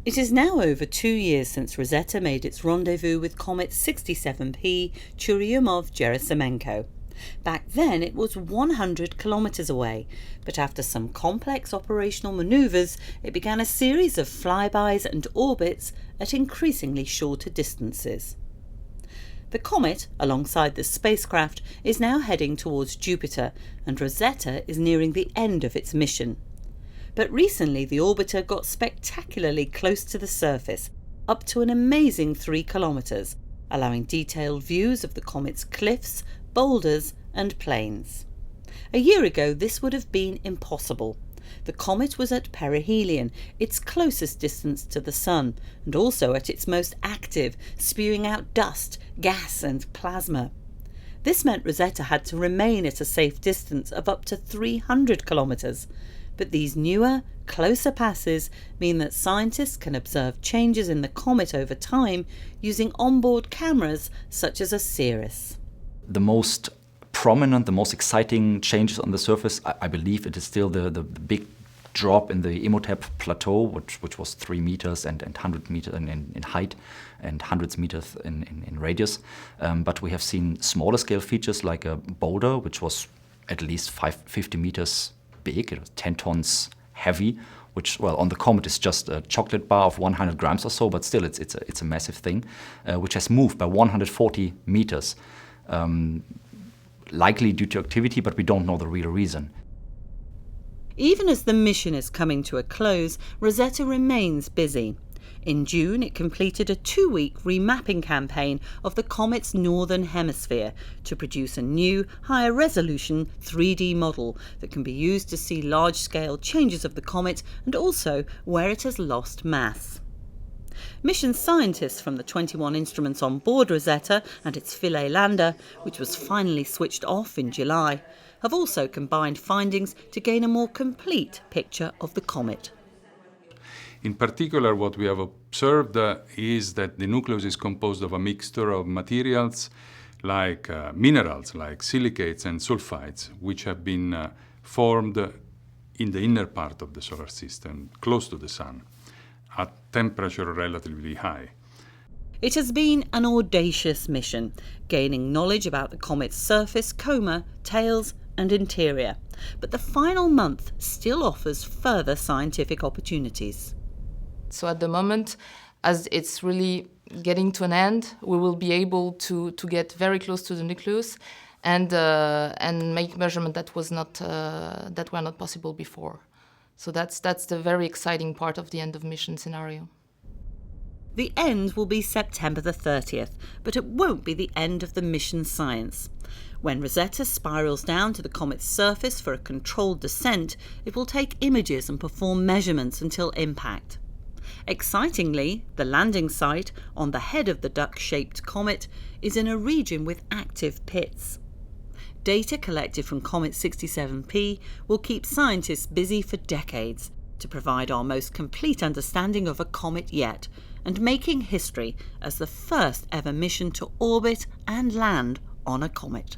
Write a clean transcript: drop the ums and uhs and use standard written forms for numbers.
It is now over 2 years since Rosetta made its rendezvous with Comet 67P Churyumov-Gerasimenko. Back then it was 100 kilometres away, but after some complex operational manoeuvres, it began a series of flybys and orbits at increasingly shorter distances. The Comet, alongside the spacecraft, is now heading towards Jupiter, and Rosetta is nearing the end of its mission. But recently the orbiter got spectacularly close to the surface, up to an amazing 3 kilometres, allowing detailed views of the Comet's cliffs, boulders and plains. A year ago this would have been impossible. The Comet was at perihelion, its closest distance to the Sun, and also at its most active, spewing out dust, gas and plasma. This meant Rosetta had to remain at a safe distance of up to 300 kilometres. But these newer, closer passes mean that scientists can observe changes in the Comet over time using onboard cameras such as a Ceres. The most prominent, the most exciting changes on the surface, I believe it is still the big drop in the Imhotep plateau, which was 3 meters and 100 meters in height and hundreds of meters in radius. But we have seen smaller scale features like a boulder, which was at least 50 meters big, it was 10 tons heavy, which, well, on the Comet is just a chocolate bar of 100 grams or so, but still it's a massive thing, which has moved by 140 meters, likely due to activity, but we don't know the real reason. Even as the mission is coming to a close, Rosetta remains busy. In June, it completed a 2-week remapping campaign of the Comet's northern hemisphere to produce a new, higher-resolution 3D model that can be used to see large-scale changes of the Comet and also where it has lost mass. Mission scientists from the 21 instruments on board Rosetta and its Philae lander, which was finally switched off in July, have also combined findings to gain a more complete picture of the Comet. In particular, what we have observed is that the nucleus is composed of a mixture of materials like minerals, like silicates and sulfides, which have been formed in the inner part of the solar system, close to the Sun, at temperature relatively high. It has been an audacious mission, gaining knowledge about the Comet's surface, coma, tails and interior. But the final month still offers further scientific opportunities. So at the moment, as it's really getting to an end, we will be able to get very close to the nucleus and make measurements that were not possible before. So that's the very exciting part of the end of mission scenario. The end will be September the 30th, but it won't be the end of the mission science. When Rosetta spirals down to the Comet's surface for a controlled descent, it will take images and perform measurements until impact. Excitingly, the landing site on the head of the duck-shaped comet is in a region with active pits. Data collected from Comet 67P will keep scientists busy for decades to provide our most complete understanding of a comet yet, and making history as the first ever mission to orbit and land on a comet.